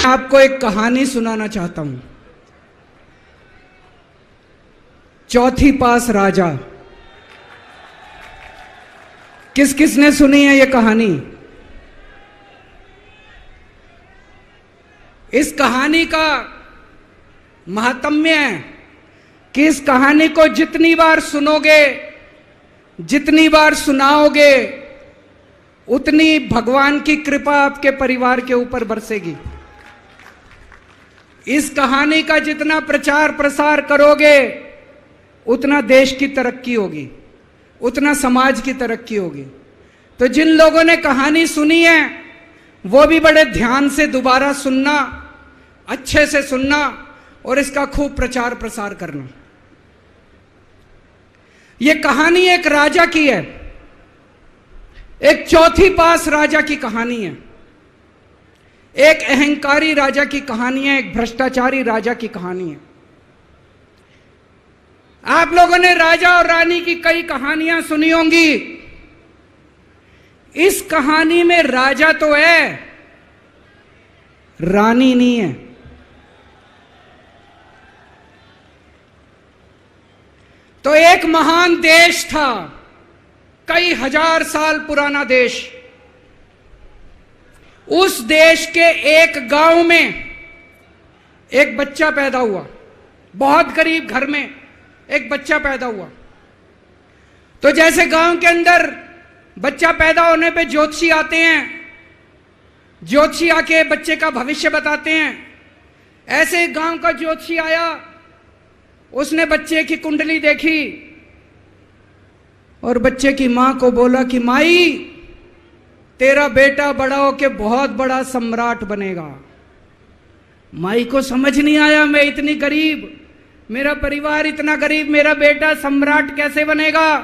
आपको एक कहानी सुनाना चाहता हूं। चौथी पास राजा। किस किसने सुनी है ये कहानी? इस कहानी का महात्म्य है कि इस कहानी को जितनी बार सुनोगे, जितनी बार सुनाओगे, उतनी भगवान की कृपा आपके परिवार के ऊपर बरसेगी। इस कहानी का जितना प्रचार प्रसार करोगे, उतना देश की तरक्की होगी, उतना समाज की तरक्की होगी। तो जिन लोगों ने कहानी सुनी है वो भी बड़े ध्यान से दोबारा सुनना, अच्छे से सुनना और इसका खूब प्रचार प्रसार करना। यह कहानी एक राजा की है, एक चौथी पास राजा की कहानी है, एक अहंकारी राजा की कहानी है, एक भ्रष्टाचारी राजा की कहानी है। आप लोगों ने राजा और रानी की कई कहानियां सुनी होंगी। इस कहानी में राजा तो है, रानी नहीं है। तो एक महान देश था, कई हजार साल पुराना देश। उस देश के एक गांव में एक बच्चा पैदा हुआ, बहुत गरीब घर में एक बच्चा पैदा हुआ। तो जैसे गांव के अंदर बच्चा पैदा होने पे ज्योतिषी आते हैं, ज्योतिषी आके बच्चे का भविष्य बताते हैं, ऐसे गांव का ज्योतिषी आया। उसने बच्चे की कुंडली देखी और बच्चे की मां को बोला कि माई, तेरा बेटा बड़ा होके बहुत बड़ा सम्राट बनेगा। माई को समझ नहीं आया, मैं इतनी गरीब, मेरा परिवार इतना गरीब, मेरा बेटा सम्राट कैसे बनेगा।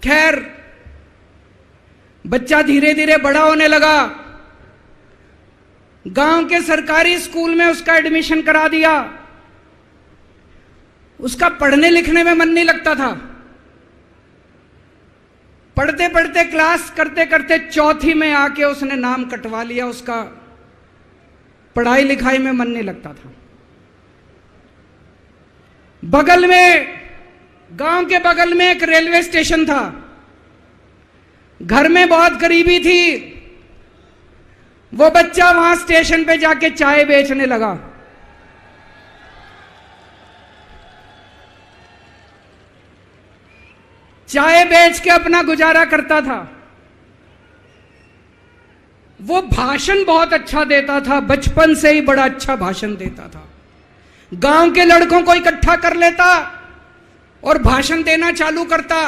खैर, बच्चा धीरे धीरे बड़ा होने लगा। गांव के सरकारी स्कूल में उसका एडमिशन करा दिया। उसका पढ़ने लिखने में मन नहीं लगता था। पढ़ते पढ़ते, क्लास करते करते चौथी में आके उसने नाम कटवा लिया। उसका पढ़ाई लिखाई में मन नहीं लगता था। बगल में, गांव के बगल में एक रेलवे स्टेशन था। घर में बहुत गरीबी थी। वो बच्चा वहां स्टेशन पे जाके चाय बेचने लगा। चाय बेच के अपना गुजारा करता था। वो भाषण बहुत अच्छा देता था, बचपन से ही बड़ा अच्छा भाषण देता था। गांव के लड़कों को इकट्ठा कर लेता और भाषण देना चालू करता।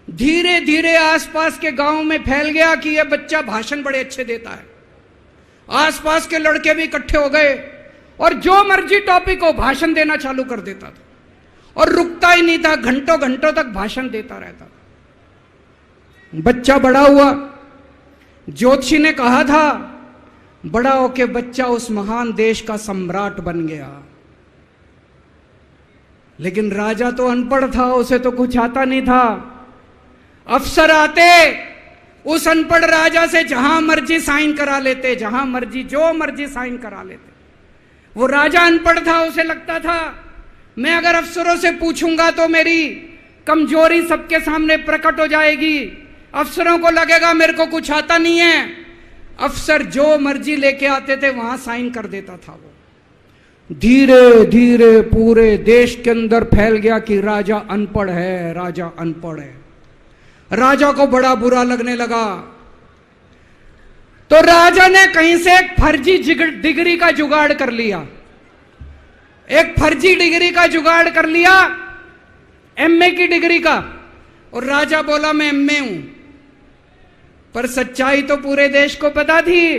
धीरे धीरे आसपास के गांव में फैल गया कि यह बच्चा भाषण बड़े अच्छे देता है। आसपास के लड़के भी इकट्ठे हो गए और जो मर्जी टॉपिक हो भाषण देना चालू कर देता था और रुकता ही नहीं था, घंटों घंटों तक भाषण देता रहता था। बच्चा बड़ा हुआ। ज्योतिषी ने कहा था बड़ा होके बच्चा उस महान देश का सम्राट बन गया। लेकिन राजा तो अनपढ़ था, उसे तो कुछ आता नहीं था। अफसर आते, उस अनपढ़ राजा से जहां मर्जी साइन करा लेते, जहां मर्जी जो मर्जी साइन करा लेते। वो राजा अनपढ़ था, उसे लगता था मैं अगर अफसरों से पूछूंगा तो मेरी कमजोरी सबके सामने प्रकट हो जाएगी। अफसरों को लगेगा मेरे को कुछ आता नहीं है। अफसर जो मर्जी लेके आते थे वहां साइन कर देता था। वो धीरे धीरे पूरे देश के अंदर फैल गया कि राजा अनपढ़ है, राजा अनपढ़ है। राजा को बड़ा बुरा लगने लगा। तो राजा ने कहीं से एक फर्जी डिग्री का जुगाड़ कर लिया। एक फर्जी डिग्री का जुगाड़ कर लिया, एमए की डिग्री का। और राजा बोला मैं एमए हूं। पर सच्चाई तो पूरे देश को पता थी,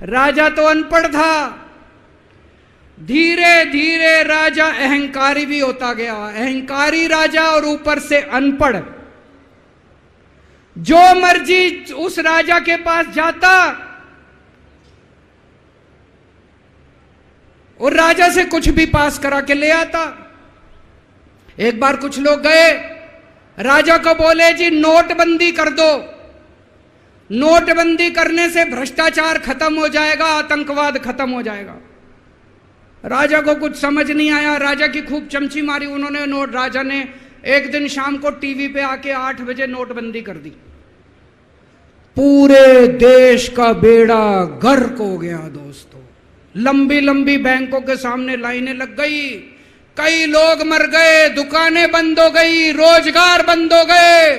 राजा तो अनपढ़ था। धीरे धीरे राजा अहंकारी भी होता गया। अहंकारी राजा और ऊपर से अनपढ़। जो मर्जी उस राजा के पास जाता और राजा से कुछ भी पास करा के ले आता। एक बार कुछ लोग गए, राजा को बोले जी नोटबंदी कर दो। नोटबंदी करने से भ्रष्टाचार खत्म हो जाएगा, आतंकवाद खत्म हो जाएगा। राजा को कुछ समझ नहीं आया, राजा की खूब चमची मारी उन्होंने। राजा ने एक दिन शाम को टीवी पे आके 8 बजे नोटबंदी कर दी। पूरे देश का बेड़ा गर्क हो गया दोस्तों। लंबी लंबी बैंकों के सामने लाइनें लग गई, कई लोग मर गए, दुकानें बंद हो गई, रोजगार बंद हो गए,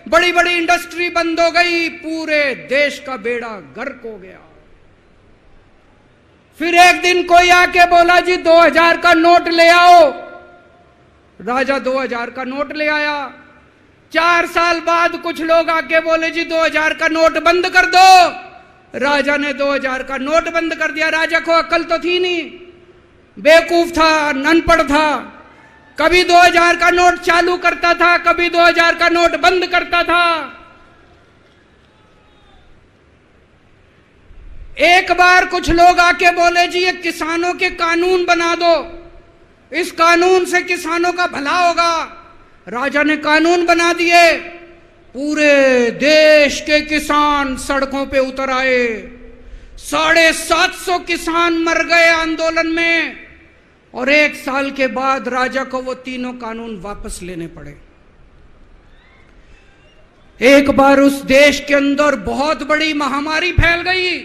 बड़ी बड़ी इंडस्ट्री बंद हो गई, पूरे देश का बेड़ा गर्क हो गया। फिर एक दिन कोई आके बोला जी 2000 का नोट ले आओ। राजा 2000 का नोट ले आया। 4 साल बाद कुछ लोग आके बोले जी 2000 का नोट बंद कर दो। राजा ने 2000 का नोट बंद कर दिया। राजा को अक्ल तो थी नहीं, बेवकूफ था, अनपढ़ था। कभी 2000 का नोट चालू करता था, कभी 2000 का नोट बंद करता था। एक बार कुछ लोग आके बोले जी ये किसानों के कानून बना दो, इस कानून से किसानों का भला होगा। राजा ने कानून बना दिए। पूरे देश के किसान सड़कों पे उतर आए। 750 किसान मर गए आंदोलन में, और 1 साल के बाद राजा को वो तीनों कानून वापस लेने पड़े। एक बार उस देश के अंदर बहुत बड़ी महामारी फैल गई,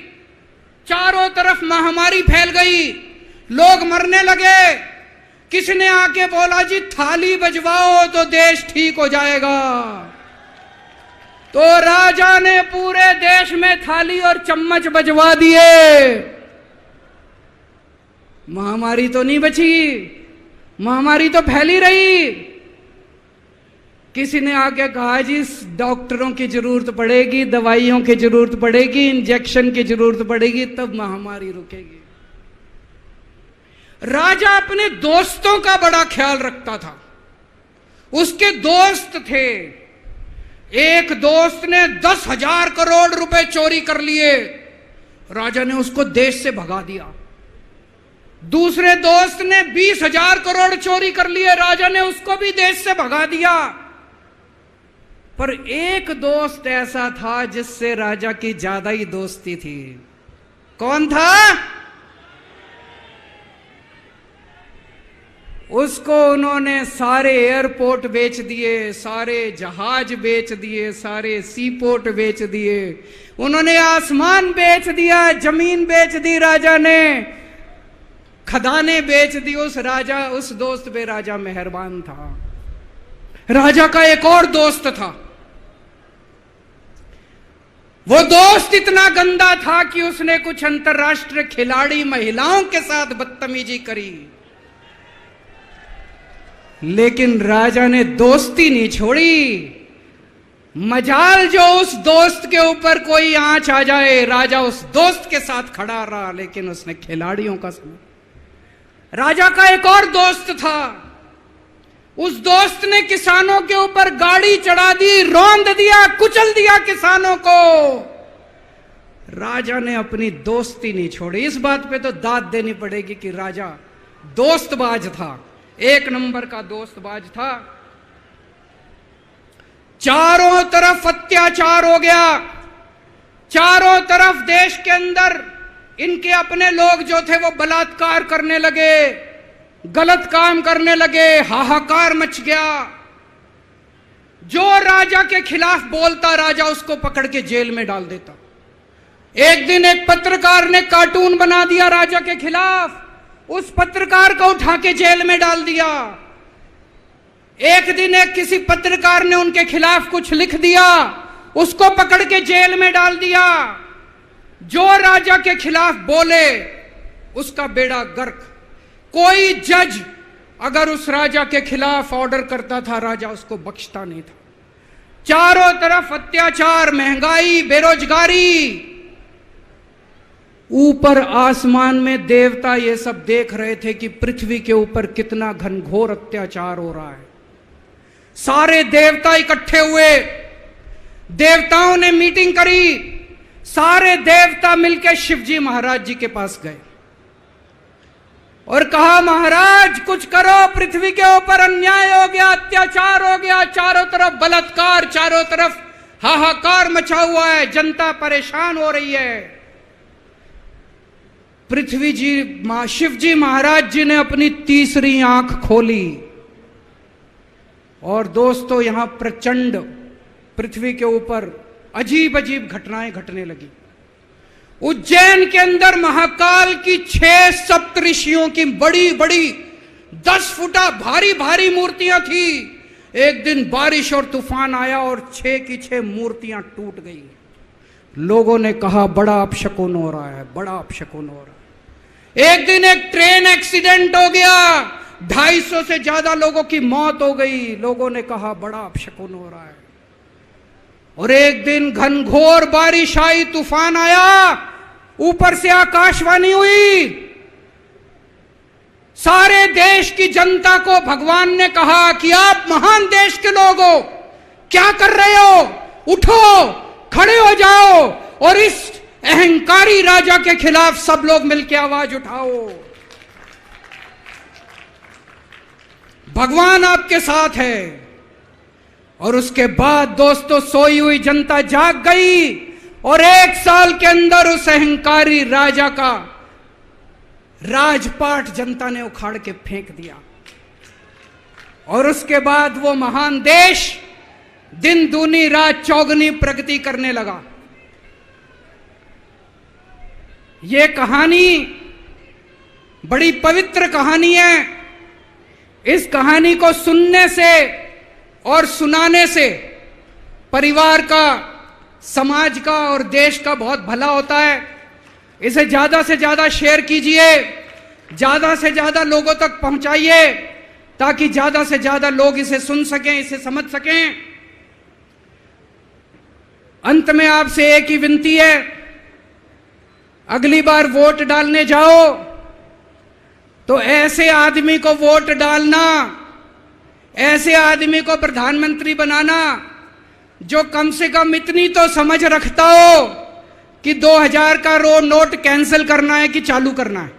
चारों तरफ महामारी फैल गई, लोग मरने लगे। किसी ने आके बोला जी थाली बजवाओ तो देश ठीक हो जाएगा। तो राजा ने पूरे देश में थाली और चम्मच बजवा दिए। महामारी तो नहीं बची, महामारी तो फैली रही। किसी ने आके कहा जी डॉक्टरों की जरूरत पड़ेगी, दवाइयों की जरूरत पड़ेगी, इंजेक्शन की जरूरत पड़ेगी, तब महामारी रुकेगी। राजा अपने दोस्तों का बड़ा ख्याल रखता था। उसके दोस्त थे। एक दोस्त ने 10,000 करोड़ रुपए चोरी कर लिए, राजा ने उसको देश से भगा दिया। दूसरे दोस्त ने 20,000 करोड़ चोरी कर लिए, राजा ने उसको भी देश से भगा दिया। पर एक दोस्त ऐसा था जिससे राजा की ज्यादा ही दोस्ती थी। कौन था? उसको उन्होंने सारे एयरपोर्ट बेच दिए, सारे जहाज बेच दिए, सारे सी पोर्ट बेच दिए, उन्होंने आसमान बेच दिया, जमीन बेच दी राजा ने, खदानें बेच दी। उस दोस्त पे राजा मेहरबान था। राजा का एक और दोस्त था। वो दोस्त इतना गंदा था कि उसने कुछ अंतर्राष्ट्रीय खिलाड़ी महिलाओं के साथ बदतमीजी करी, लेकिन राजा ने दोस्ती नहीं छोड़ी। मजाल जो उस दोस्त के ऊपर कोई आंच आ जाए, राजा उस दोस्त के साथ खड़ा रहा, लेकिन उसने खिलाड़ियों का समझ। राजा का एक और दोस्त था। उस दोस्त ने किसानों के ऊपर गाड़ी चढ़ा दी, रौंद दिया, कुचल दिया किसानों को। राजा ने अपनी दोस्ती नहीं छोड़ी। इस बात पे तो दाद देनी पड़ेगी कि राजा दोस्तबाज था, 1 नंबर का दोस्तबाज था। चारों तरफ अत्याचार हो गया, चारों तरफ देश के अंदर इनके अपने लोग जो थे वो बलात्कार करने लगे, गलत काम करने लगे, हाहाकार मच गया। जो राजा के खिलाफ बोलता, राजा उसको पकड़ के जेल में डाल देता। एक दिन एक पत्रकार ने कार्टून बना दिया राजा के खिलाफ, उस पत्रकार को उठा के जेल में डाल दिया। एक दिन एक किसी पत्रकार ने उनके खिलाफ कुछ लिख दिया, उसको पकड़ के जेल में डाल दिया। जो राजा के खिलाफ बोले उसका बेड़ा गर्क। कोई जज अगर उस राजा के खिलाफ ऑर्डर करता था, राजा उसको बख्शता नहीं था। चारों तरफ अत्याचार, महंगाई, बेरोजगारी। ऊपर आसमान में देवता ये सब देख रहे थे कि पृथ्वी के ऊपर कितना घनघोर अत्याचार हो रहा है। सारे देवता इकट्ठे हुए, देवताओं ने मीटिंग करी। सारे देवता मिलकर शिवजी महाराज जी के पास गए और कहा, महाराज कुछ करो, पृथ्वी के ऊपर अन्याय हो गया, अत्याचार हो गया, चारों तरफ बलात्कार, चारों तरफ हाहाकार मचा हुआ है, जनता परेशान हो रही है। पृथ्वी जी, शिव जी महाराज जी ने अपनी तीसरी आंख खोली और दोस्तों यहां प्रचंड पृथ्वी के ऊपर अजीब अजीब घटनाएं घटने लगी। उज्जैन के अंदर महाकाल की 6 सप्तऋषियों की बड़ी बड़ी 10 फुटा भारी भारी मूर्तियां थी। एक दिन बारिश और तूफान आया और 6 की 6 मूर्तियां टूट गई। लोगों ने कहा बड़ा अपशकुन हो रहा है, बड़ा अपशकुन हो रहा है। एक दिन एक ट्रेन एक्सीडेंट हो गया, 250 से ज्यादा लोगों की मौत हो गई। लोगों ने कहा बड़ा अपशकुन हो रहा है। और एक दिन घनघोर बारिश आई, तूफान आया, ऊपर से आकाशवाणी हुई। सारे देश की जनता को भगवान ने कहा कि आप महान देश के लोग हो, क्या कर रहे हो, उठो, खड़े हो जाओ और इस अहंकारी राजा के खिलाफ सब लोग मिलकर आवाज उठाओ। भगवान आपके साथ है। और उसके बाद दोस्तों सोई हुई जनता जाग गई और 1 साल के अंदर उस अहंकारी राजा का राजपाट जनता ने उखाड़ के फेंक दिया। और उसके बाद वो महान देश दिन दूनी रात चौगुनी प्रगति करने लगा। ये कहानी बड़ी पवित्र कहानी है। इस कहानी को सुनने से और सुनाने से परिवार का, समाज का और देश का बहुत भला होता है। इसे ज्यादा से ज्यादा शेयर कीजिए, ज्यादा से ज्यादा लोगों तक पहुंचाइए ताकि ज्यादा से ज्यादा लोग इसे सुन सकें, इसे समझ सकें। अंत में आपसे एक ही विनती है, अगली बार वोट डालने जाओ तो ऐसे आदमी को वोट डालना, ऐसे आदमी को प्रधानमंत्री बनाना जो कम से कम इतनी तो समझ रखता हो कि 2000 का नोट कैंसिल करना है कि चालू करना है।